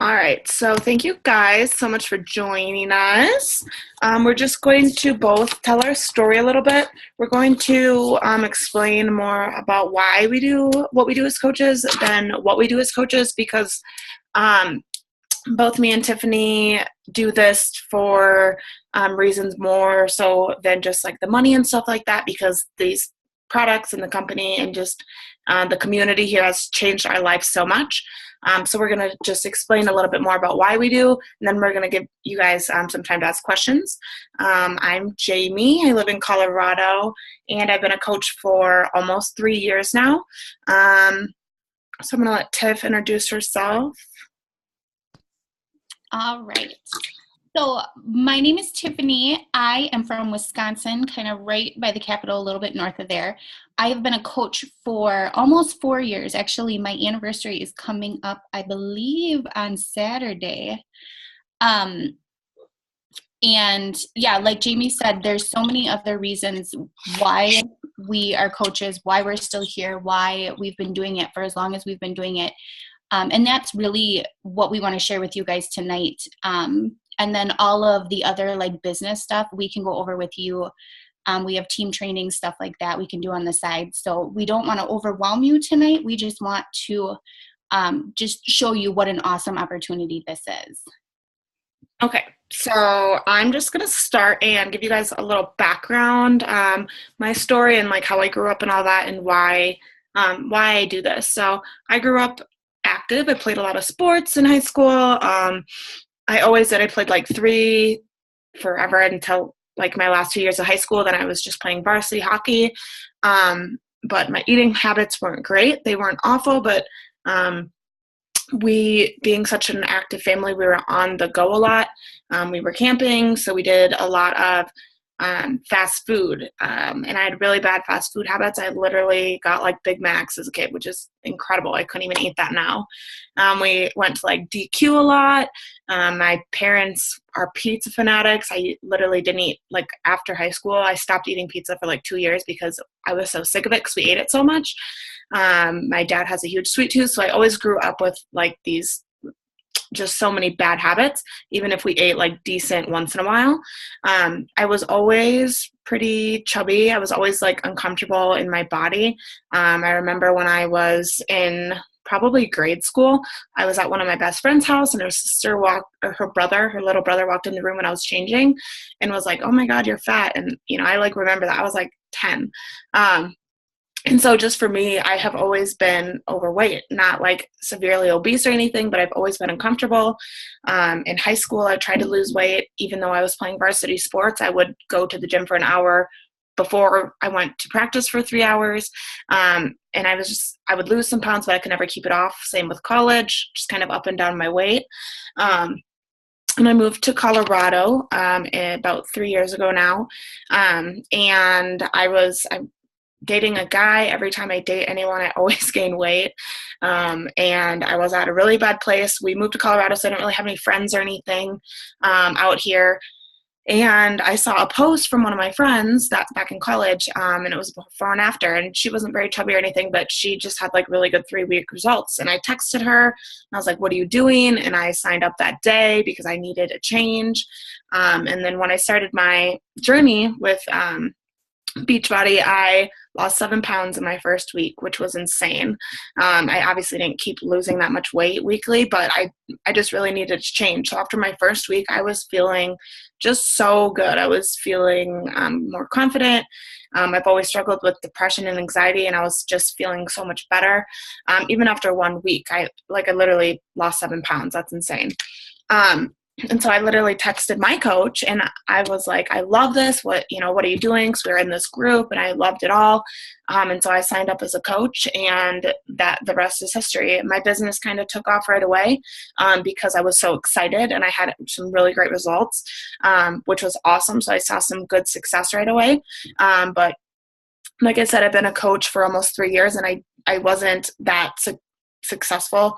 All right, so thank you guys so much for joining us. We're just going to both tell our story a little bit. We're going to explain more about why we do what we do as coaches than what we do as coaches, because um, both me and Tiffany do this for reasons more so than just like the money and stuff like that, because these products and the company and just the community here has changed our life so much. So we're going to just explain a little bit more about why we do, and then we're going to give you guys some time to ask questions. I'm Jamie. I live in Colorado, and I've been a coach for almost 3 years now. So I'm going to let Tiff introduce herself. All right. So my name is Tiffany. I am from Wisconsin, kind of right by the capital, a little bit north of there. I have been a coach for almost 4 years. Actually, my anniversary is coming up, I believe, on Saturday. And yeah, like Jamie said, there's so many other reasons why we are coaches, why we're still here, why we've been doing it for as long as we've been doing it. And that's really what we want to share with you guys tonight. And then all of the other like business stuff we can go over with you. We have team training, stuff like that we can do on the side. So we don't want to overwhelm you tonight. We just want to just show you what an awesome opportunity this is. Okay, so I'm just going to start and give you guys a little background, my story and like how I grew up and all that, and why I do this. So I grew up active. I played a lot of sports in high school. I always did. I played like 3 forever until like my last 2 years of high school. Then I was just playing varsity hockey. But my eating habits weren't great. They weren't awful, but we, being such an active family, we were on the go a lot. We were camping, so we did a lot of fast food, and I had really bad fast food habits. I literally got like Big Macs as a kid, which is incredible. I couldn't even eat that now. We went to like DQ a lot. My parents are pizza fanatics. I literally didn't eat, like after high school, I stopped eating pizza for like 2 years because I was so sick of it because we ate it so much. My dad has a huge sweet tooth, so I always grew up with like these just so many bad habits, even if we ate like decent once in a while. I was always pretty chubby. I was always like uncomfortable in my body. I remember when I was in probably grade school, I was at one of my best friend's house, and her little brother walked in the room when I was changing and was like, "Oh my God, you're fat." And, I like remember that I was like 10. And so just for me, I have always been overweight, not like severely obese or anything, but I've always been uncomfortable. In high school, I tried to lose weight. Even though I was playing varsity sports, I would go to the gym for an hour before I went to practice for 3 hours. And I would lose some pounds, but I could never keep it off. Same with college, just kind of up and down my weight. And I moved to Colorado about 3 years ago now. And I'm dating a guy. Every time I date anyone, I always gain weight. And I was at a really bad place. We moved to Colorado, so I didn't really have any friends or anything out here. And I saw a post from one of my friends that's back in college, and it was before and after. And she wasn't very chubby or anything, but she just had like really good 3-week results. And I texted her, and I was like, "What are you doing?" And I signed up that day because I needed a change. And then when I started my journey with Beachbody, I lost 7 pounds in my first week, which was insane. I obviously didn't keep losing that much weight weekly, but I just really needed to change. So after my first week, I was feeling just so good. I was feeling more confident. I've always struggled with depression and anxiety, and I was just feeling so much better. Even after 1 week, I literally lost 7 pounds. That's insane. And so I literally texted my coach, and I was like, "I love this. What are you doing?" So we were in this group, and I loved it all. And so I signed up as a coach, and the rest is history. My business kind of took off right away because I was so excited, and I had some really great results, which was awesome. So I saw some good success right away. But like I said, I've been a coach for almost 3 years, and I wasn't that successful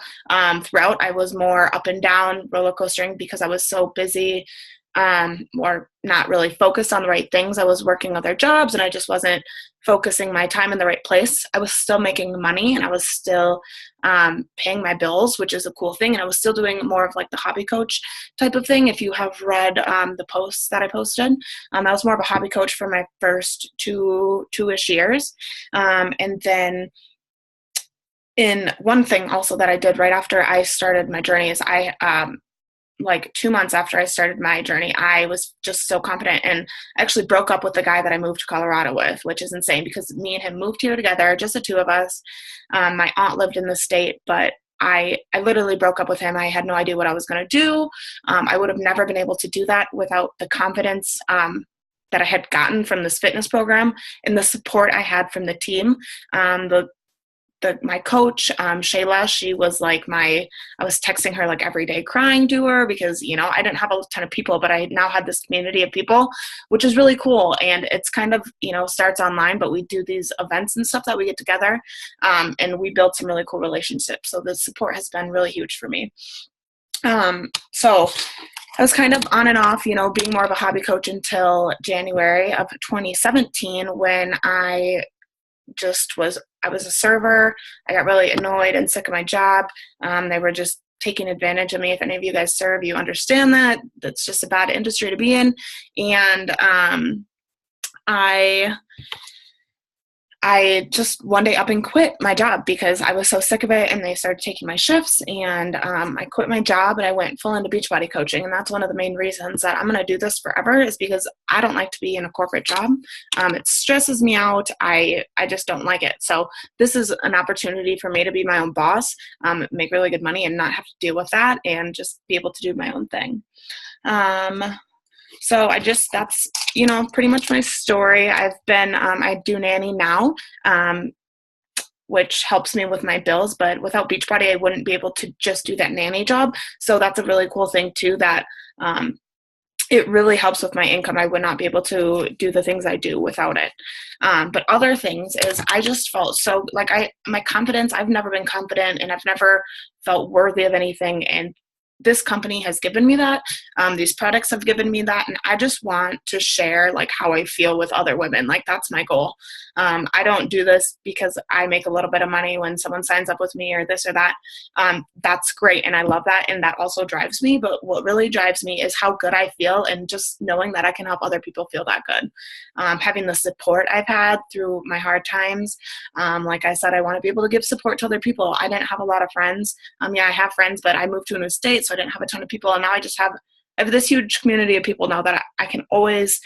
throughout. I was more up and down roller coastering because I was so busy or not really focused on the right things. I was working other jobs and I just wasn't focusing my time in the right place. I was still making money and I was still paying my bills, which is a cool thing. And I was still doing more of like the hobby coach type of thing. If you have read the posts that I posted, I was more of a hobby coach for my first two-ish years. And then in one thing also that I did right after I started my journey is like 2 months after I started my journey, I was just so confident and actually broke up with the guy that I moved to Colorado with, which is insane because me and him moved here together, just the two of us. My aunt lived in the state, but I literally broke up with him. I had no idea what I was going to do. I would have never been able to do that without the confidence that I had gotten from this fitness program and the support I had from the team. My coach, Shayla, she was like I was texting her like every day crying to her because, I didn't have a ton of people, but I now had this community of people, which is really cool. And it's kind of, starts online, but we do these events and stuff that we get together. And we built some really cool relationships. So the support has been really huge for me. So I was kind of on and off, being more of a hobby coach until January of 2017 when I was a server. I got really annoyed and sick of my job. They were just taking advantage of me. If any of you guys serve, you understand that. That's just a bad industry to be in. And I just one day up and quit my job because I was so sick of it and they started taking my shifts and I quit my job and I went full into Beachbody coaching. And that's one of the main reasons that I'm going to do this forever is because I don't like to be in a corporate job. It stresses me out. I just don't like it. So this is an opportunity for me to be my own boss, make really good money and not have to deal with that and just be able to do my own thing. So that's, pretty much my story. I do nanny now, which helps me with my bills, but without Beachbody, I wouldn't be able to just do that nanny job. So that's a really cool thing too, that, it really helps with my income. I would not be able to do the things I do without it. But other things is I just felt so like my confidence, I've never been confident and I've never felt worthy of anything. And this company has given me that. These products have given me that. And I just want to share like how I feel with other women. Like that's my goal. I don't do this because I make a little bit of money when someone signs up with me or this or that. That's great. And I love that. And that also drives me. But what really drives me is how good I feel and just knowing that I can help other people feel that good. Having the support I've had through my hard times. Like I said, I want to be able to give support to other people. I didn't have a lot of friends. I have friends, but I moved to a new state, so I didn't have a ton of people. And now I have this huge community of people now that I can always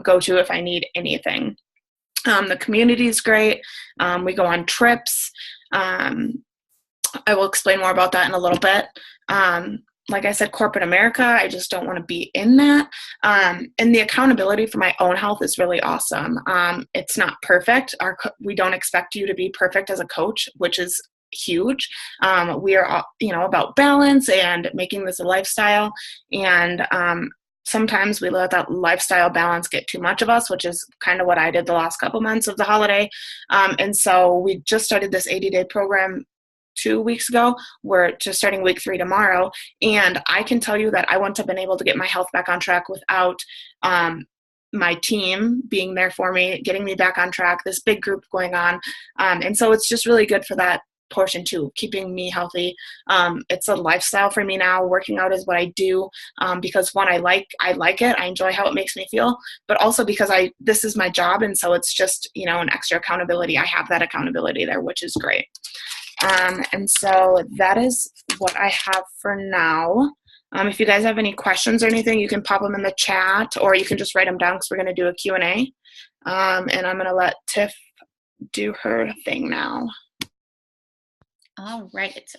go to if I need anything. The community is great. We go on trips. I will explain more about that in a little bit. Like I said, corporate America, I just don't want to be in that. And the accountability for my own health is really awesome. It's not perfect. We don't expect you to be perfect as a coach, which is huge. We are, about balance and making this a lifestyle. And sometimes we let that lifestyle balance get too much of us, which is kind of what I did the last couple months of the holiday. And so we just started this 80-day program 2 weeks ago. We're just starting week 3 tomorrow. And I can tell you that I wouldn't have been able to get my health back on track without my team being there for me, getting me back on track, this big group going on. And so it's just really good for that portion too, keeping me healthy. It's a lifestyle for me now. Working out is what I do because one, I like it. I enjoy how it makes me feel, but also because this is my job. And so it's just, an extra accountability. I have that accountability there, which is great. And so that is what I have for now. If you guys have any questions or anything, you can pop them in the chat or you can just write them down because we're going to do a Q&A. And I'm going to let Tiff do her thing now. All right.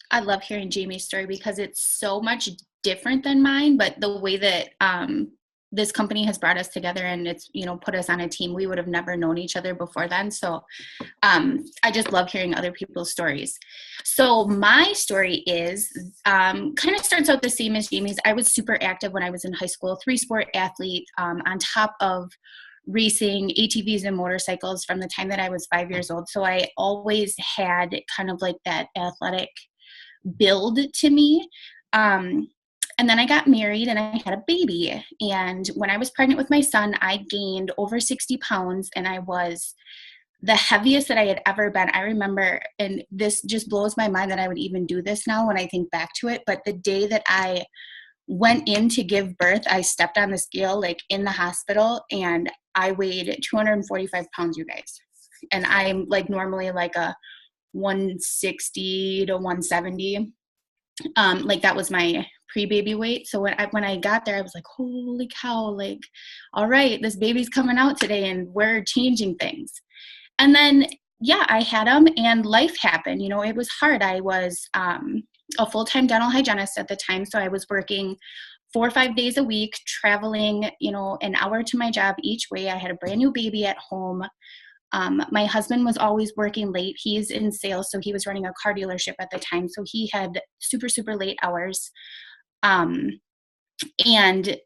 I love hearing Jamie's story because it's so much different than mine, but the way that this company has brought us together and it's, put us on a team, we would have never known each other before then. So I just love hearing other people's stories. So my story is kind of starts out the same as Jamie's. I was super active when I was in high school, 3-sport athlete on top of racing ATVs and motorcycles from the time that I was 5 years old. So I always had kind of like that athletic build to me. And then I got married and I had a baby. And when I was pregnant with my son, I gained over 60 pounds and I was the heaviest that I had ever been. I remember, and this just blows my mind that I would even do this now when I think back to it. But the day that I went in to give birth, I stepped on the scale like in the hospital and I weighed 245 pounds, you guys. And I'm like normally like a 160 to 170. Like that was my pre-baby weight. So when I got there, I was like, holy cow, like, all right, this baby's coming out today and we're changing things. And then, yeah, I had them and life happened. You know, it was hard. I was a full-time dental hygienist at the time. So I was working 4 or 5 days a week, traveling, you know, an hour to my job each way. I had a brand new baby at home. My husband was always working late. He's in sales, so he was running a car dealership at the time. So he had super, super late hours. And,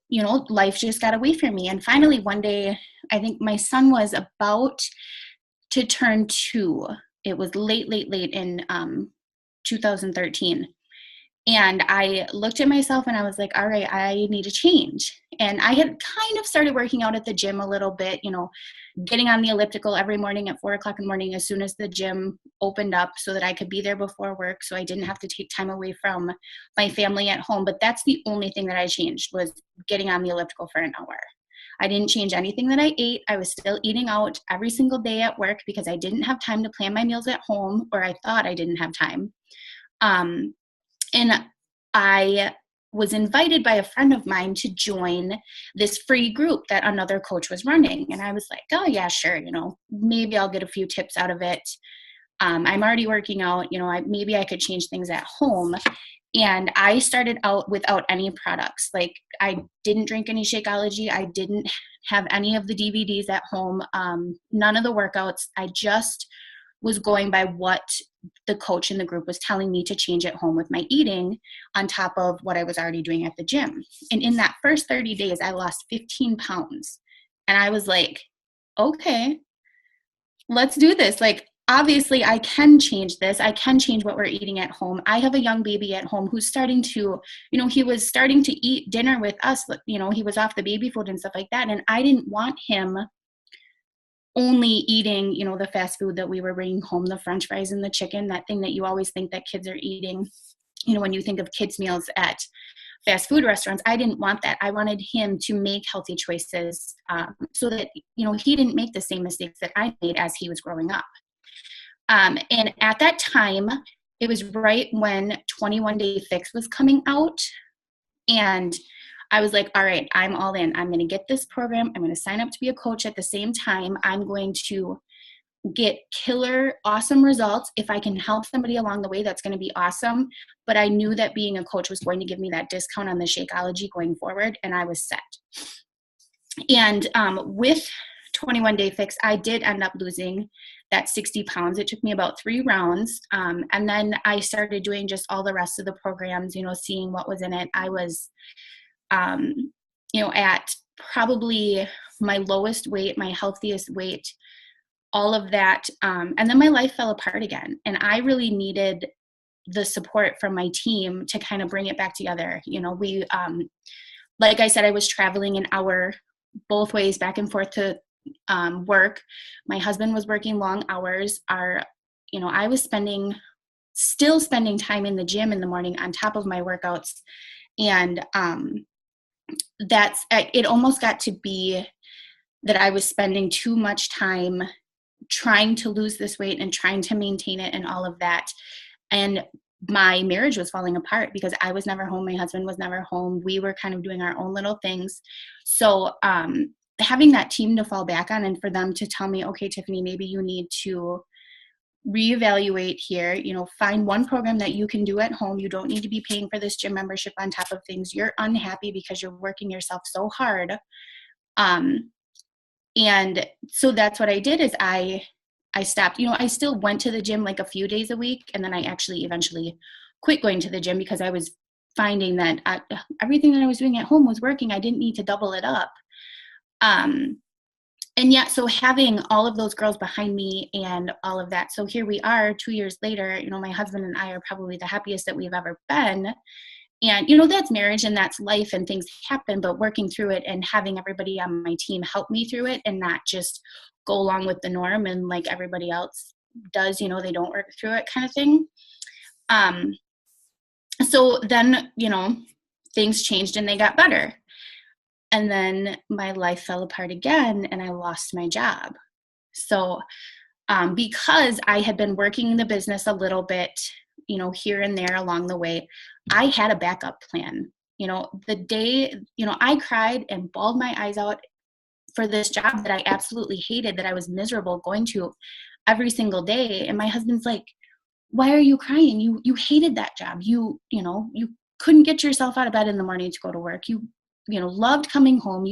you know, life just got away from me. And finally, one day, I think my son was about to turn 2. It was late in 2013. And I looked at myself and I was like, all right, I need to change. And I had kind of started working out at the gym a little bit, you know, getting on the elliptical every morning at 4 o'clock in the morning as soon as the gym opened up so that I could be there before work so I didn't have to take time away from my family at home. But that's the only thing that I changed was getting on the elliptical for an hour. I didn't change anything that I ate. I was still eating out every single day at work because I didn't have time to plan my meals at home, or I thought I didn't have time. And I was invited by a friend of mine to join this free group that another coach was running. And I was like, oh yeah, sure. You know, maybe I'll get a few tips out of it. I'm already working out, you know, maybe I could change things at home. And I started out without any products. Like I didn't drink any Shakeology. I didn't have any of the DVDs at home. None of the workouts. I just was going by what the coach in the group was telling me to change at home with my eating on top of what I was already doing at the gym. And in that first 30 days, I lost 15 pounds. And I was like, okay, let's do this. Like, obviously, I can change this. I can change what we're eating at home. I have a young baby at home who's starting to, you know, he was starting to eat dinner with us. You know, he was off the baby food and stuff like that. And I didn't want him only eating, you know, the fast food that we were bringing home, the French fries and the chicken, that thing that you always think that kids are eating, you know, when you think of kids' meals at fast food restaurants. I didn't want that. I wanted him to make healthy choices so that, you know, he didn't make the same mistakes that I made as he was growing up. And at that time, it was right when 21 Day Fix was coming out. And I was like, all right, I'm all in. I'm going to get this program. I'm going to sign up to be a coach at the same time. I'm going to get killer, awesome results. If I can help somebody along the way, that's going to be awesome. But I knew that being a coach was going to give me that discount on the Shakeology going forward, and I was set. And with 21 Day Fix, I did end up losing that 60 pounds. It took me about 3 rounds. And then I started doing just all the rest of the programs, you know, seeing what was in it. I was you know, at probably my lowest weight, my healthiest weight, all of that. And then my life fell apart again. And I really needed the support from my team to kind of bring it back together. You know, we, like I said, I was traveling an hour both ways back and forth to work. My husband was working long hours. You know, I was still spending time in the gym in the morning on top of my workouts. And it almost got to be that I was spending too much time trying to lose this weight and trying to maintain it and all of that. And my marriage was falling apart because I was never home. My husband was never home. We were kind of doing our own little things. So having that team to fall back on and for them to tell me, okay, Tiffany, maybe you need to reevaluate here, you know, find one program that you can do at home. You don't need to be paying for this gym membership on top of things. You're unhappy because you're working yourself so hard. And so that's what I did is I stopped, you know, I still went to the gym like a few days a week. And then I actually eventually quit going to the gym because I was finding that everything that I was doing at home was working. I didn't need to double it up. And yet, so having all of those girls behind me and all of that. So here we are 2 years later, you know, my husband and I are probably the happiest that we've ever been. And, that's marriage and that's life and things happen, but working through it and having everybody on my team help me through it and not just go along with the norm and like everybody else does, they don't work through it kind of thing. So then, things changed and they got better. And then my life fell apart again and I lost my job. So because I had been working in the business a little bit, here and there along the way, I had a backup plan. The day, I cried and bawled my eyes out for this job that I absolutely hated, that I was miserable going to every single day. And my husband's like, why are you crying? You hated that job. You couldn't get yourself out of bed in the morning to go to work. You loved coming home.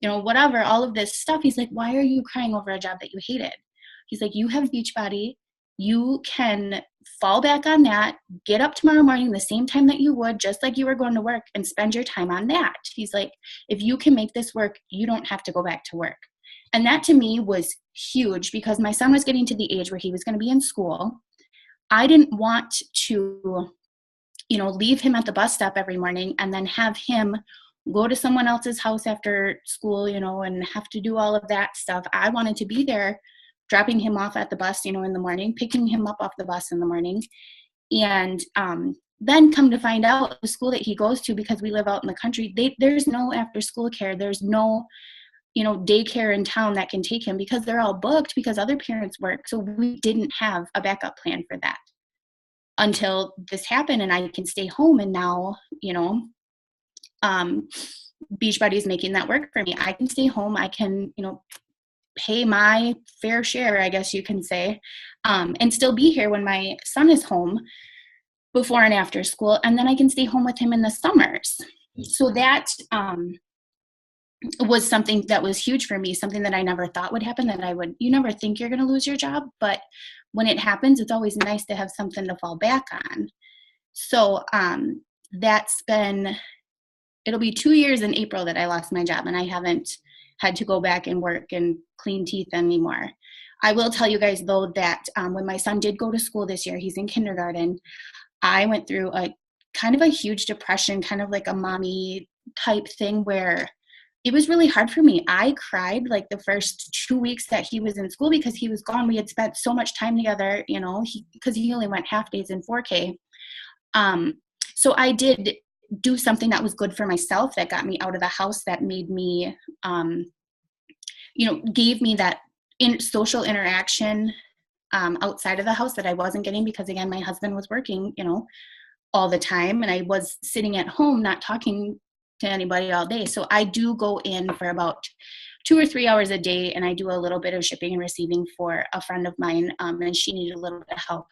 Whatever, all of this stuff. He's like, why are you crying over a job that you hated? He's like, you have Beachbody. You can fall back on that, get up tomorrow morning the same time that you would, just like you were going to work, and spend your time on that. He's like, if you can make this work, you don't have to go back to work. And that to me was huge because my son was getting to the age where he was going to be in school. I didn't want to, leave him at the bus stop every morning and then have him go to someone else's house after school, and have to do all of that stuff. I wanted to be there dropping him off at the bus, in the morning, picking him up off the bus in the morning. And then come to find out the school that he goes to, because we live out in the country, there's no after school care. There's no, daycare in town that can take him because they're all booked because other parents work. So we didn't have a backup plan for that until this happened and I can stay home. And now, Beachbody is making that work for me. I can stay home. I can, pay my fair share, I guess you can say, and still be here when my son is home before and after school. And then I can stay home with him in the summers. So that was something that was huge for me, something that I never thought would happen, you never think you're going to lose your job. But when it happens, it's always nice to have something to fall back on. So it'll be 2 years in April that I lost my job, and I haven't had to go back and work and clean teeth anymore. I will tell you guys, though, that when my son did go to school this year, he's in kindergarten, I went through a kind of a huge depression, kind of like a mommy type thing where it was really hard for me. I cried like the first 2 weeks that he was in school because he was gone. We had spent so much time together, because he only went half days in 4K. So I did do something that was good for myself, that got me out of the house, that made me, gave me that social interaction outside of the house that I wasn't getting because, again, my husband was working, all the time, and I was sitting at home not talking to anybody all day. So I do go in for about 2 or 3 hours a day, and I do a little bit of shipping and receiving for a friend of mine, and she needed a little bit of help.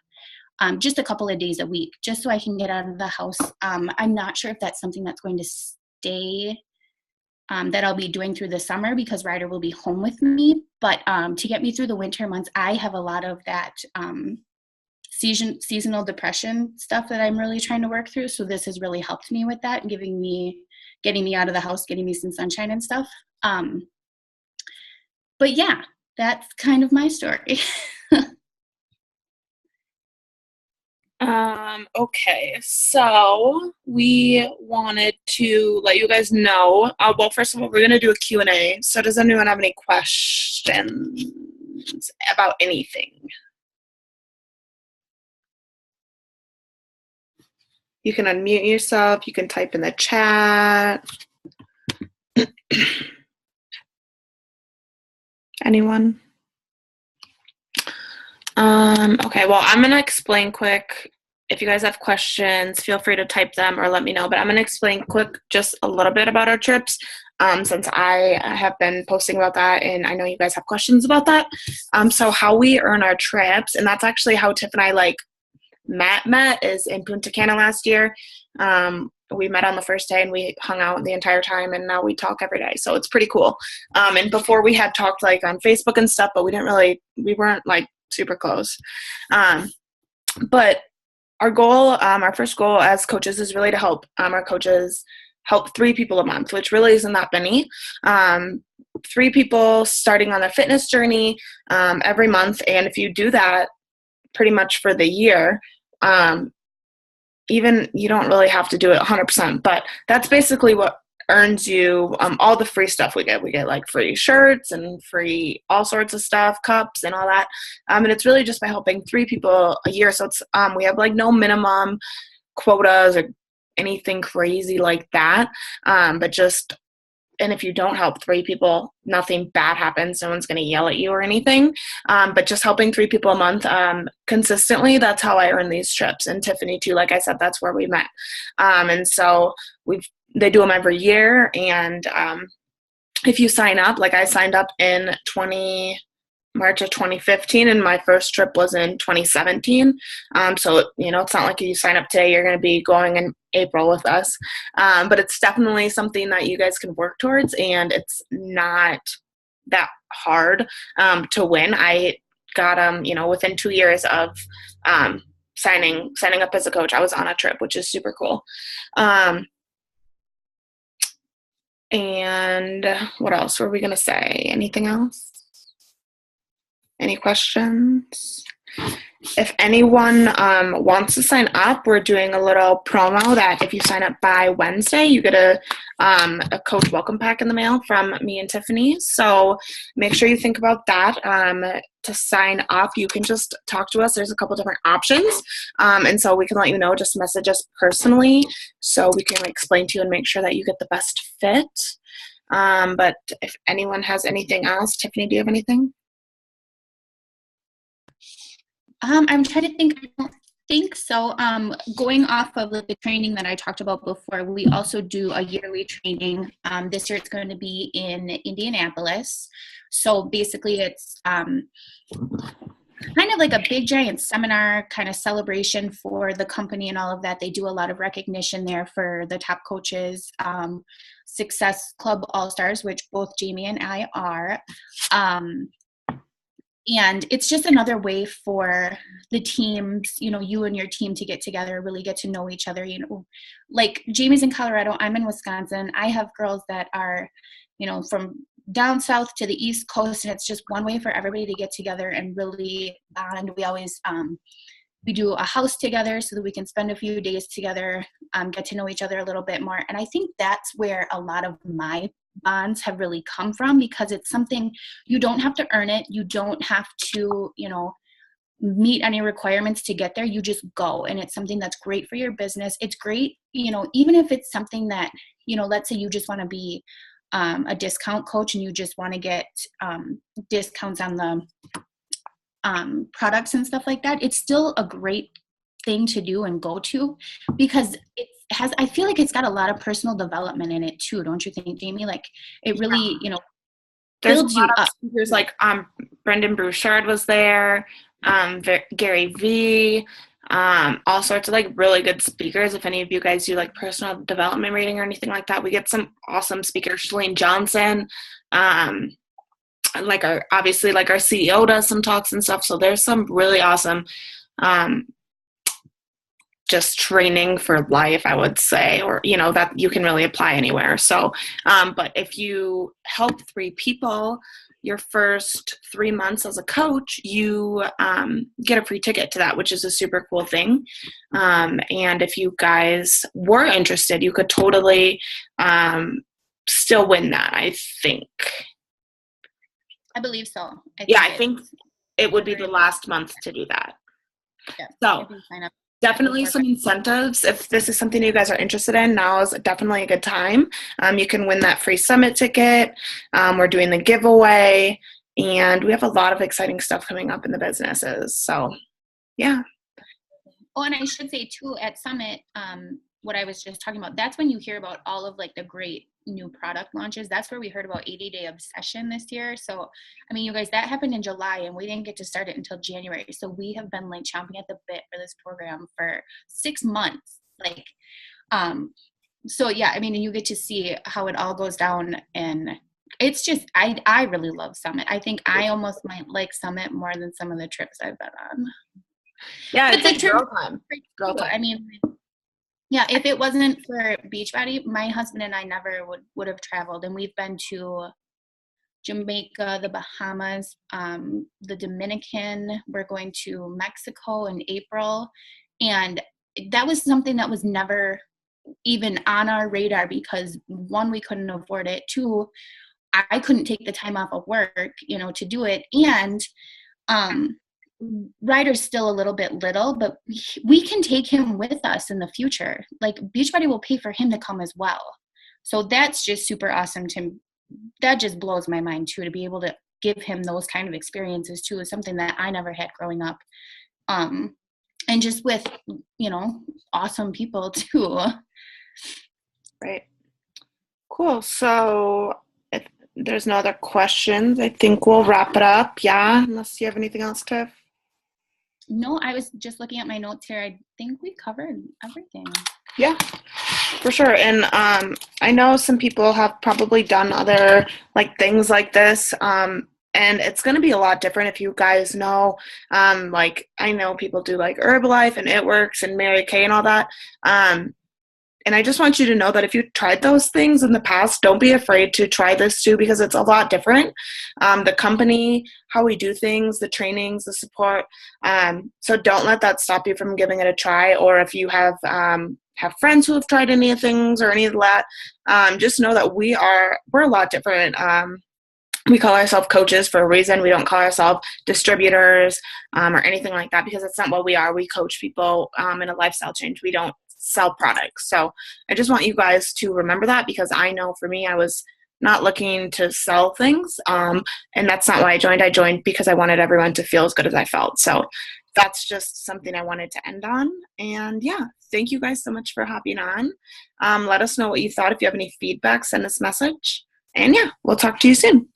Just a couple of days a week, just so I can get out of the house. I'm not sure if that's something that's going to stay, that I'll be doing through the summer because Ryder will be home with me. But to get me through the winter months, I have a lot of that seasonal depression stuff that I'm really trying to work through. So this has really helped me with that and getting me out of the house, getting me some sunshine and stuff. But yeah, that's kind of my story. Okay, so we wanted to let you guys know, well, first of all, we're going to do a Q&A. So does anyone have any questions about anything? You can unmute yourself. You can type in the chat. Anyone? Okay, well, I'm going to explain quick. If you guys have questions, feel free to type them or let me know. But I'm going to explain quick just a little bit about our trips, since I have been posting about that, and I know you guys have questions about that. So how we earn our trips, and that's actually how Tiff and I met is in Punta Cana last year. We met on the first day and we hung out the entire time, and now we talk every day. So it's pretty cool. And before we had talked on Facebook and stuff, but we weren't super close. But our goal, our first goal as coaches is really to help our coaches help 3 people a month, which really isn't that many. 3 people starting on their fitness journey every month. And if you do that pretty much for the year, even you don't really have to do it 100%, but that's basically what earns you all the free stuff we get. We get like free shirts and free all sorts of stuff, cups and all that. And it's really just by helping 3 people a year. So it's we have like no minimum quotas or anything crazy like that. But just and if you don't help 3 people, nothing bad happens. No one's going to yell at you or anything. But just helping 3 people a month consistently, that's how I earn these trips. And Tiffany, too, like I said, that's where we met. And so they do them every year. And if you sign up, like I signed up in March of 2015, and my first trip was in 2017. So, it's not like you sign up today, you're going to be going in April with us. But it's definitely something that you guys can work towards, and it's not that hard to win. I got within 2 years of signing up as a coach, I was on a trip, which is super cool. And what else were we going to say? Anything else? Any questions? If anyone wants to sign up, we're doing a little promo that if you sign up by Wednesday, you get a coach welcome pack in the mail from me and Tiffany. So make sure you think about that. To sign up, you can just talk to us. There's a couple different options. And so we can let you know, just message us personally so we can explain to you and make sure that you get the best fit. But if anyone has anything else, Tiffany, do you have anything? I'm trying to think. I don't think so. Going off of the training that I talked about before, we also do a yearly training. This year it's going to be in Indianapolis. So basically it's kind of like a big giant seminar kind of celebration for the company and all of that. They do a lot of recognition there for the top coaches, Success Club All-Stars, which both Jamie and I are. And it's just another way for the teams, you and your team to get together, really get to know each other. Like Jamie's in Colorado, I'm in Wisconsin. I have girls that are, from down south to the East Coast, and it's just one way for everybody to get together and really bond. We always, we do a house together so that we can spend a few days together, get to know each other a little bit more. And I think that's where a lot of my bonds have really come from, because it's something you don't have to earn it. You don't have to, meet any requirements to get there. You just go. And it's something that's great for your business. It's great, even if it's something that, let's say you just want to be a discount coach and you just want to get discounts on the products and stuff like that. It's still a great thing to do and go to, because I feel like it's got a lot of personal development in it too. Don't you think, Jamie? Like it really, There's builds you up. There's like Brendan Bouchard was there, Gary V, all sorts of like really good speakers. If any of you guys do like personal development reading or anything like that, we get some awesome speakers. Shalene Johnson, like our CEO does some talks and stuff. So there's some really awesome just training for life, I would say, or, that you can really apply anywhere. So, but if you help 3 people your first 3 months as a coach, you get a free ticket to that, which is a super cool thing. And if you guys were interested, you could totally still win that, I think. I believe so. I think it would be the last month to do that. Yeah, so definitely some incentives. If this is something you guys are interested in, now is definitely a good time. You can win that free summit ticket. We're doing the giveaway, and we have a lot of exciting stuff coming up in the businesses. So, yeah. Oh, and I should say too, at Summit, what I was just talking about, that's when you hear about all of like the great new product launches. That's where we heard about 80-Day Obsession this year. So, I mean, you guys, that happened in July and we didn't get to start it until January. So we have been like chomping at the bit for this program for 6 months. Like, so yeah, I mean, and you get to see how it all goes down, and it's just, I really love Summit. I think I almost might like Summit more than some of the trips I've been on. Yeah, it's like girl time. Girl time. I mean, yeah, if it wasn't for Beachbody, my husband and I never would have traveled. And we've been to Jamaica, the Bahamas, the Dominican. We're going to Mexico in April. And that was something that was never even on our radar because, one, we couldn't afford it. Two, I couldn't take the time off of work, to do it. And Ryder's still a little bit little, but we can take him with us in the future. Like, Beachbody will pay for him to come as well. So that's just super awesome that just blows my mind too, to be able to give him those kind of experiences too, is something that I never had growing up. And just with, awesome people too. Right. Cool. So if there's no other questions, I think we'll wrap it up. Yeah. Unless you have anything else, Tiff. No, I was just looking at my notes here. I think we covered everything. Yeah, for sure. And I know some people have probably done other things like this. And it's going to be a lot different if you guys know, I know people do Herbalife and It Works and Mary Kay and all that. And I just want you to know that if you tried those things in the past, don't be afraid to try this too, because it's a lot different. The company, how we do things, the trainings, the support. So don't let that stop you from giving it a try. Or if you have friends who have tried any of things or any of that, just know that we're a lot different. We call ourselves coaches for a reason. We don't call ourselves distributors or anything like that, because it's not what we are. We coach people in a lifestyle change. We don't sell products. So I just want you guys to remember that, because I know for me, I was not looking to sell things. And that's not why I joined. I joined because I wanted everyone to feel as good as I felt. So that's just something I wanted to end on. And yeah, thank you guys so much for hopping on. Let us know what you thought. If you have any feedback, send us a message. And yeah, we'll talk to you soon.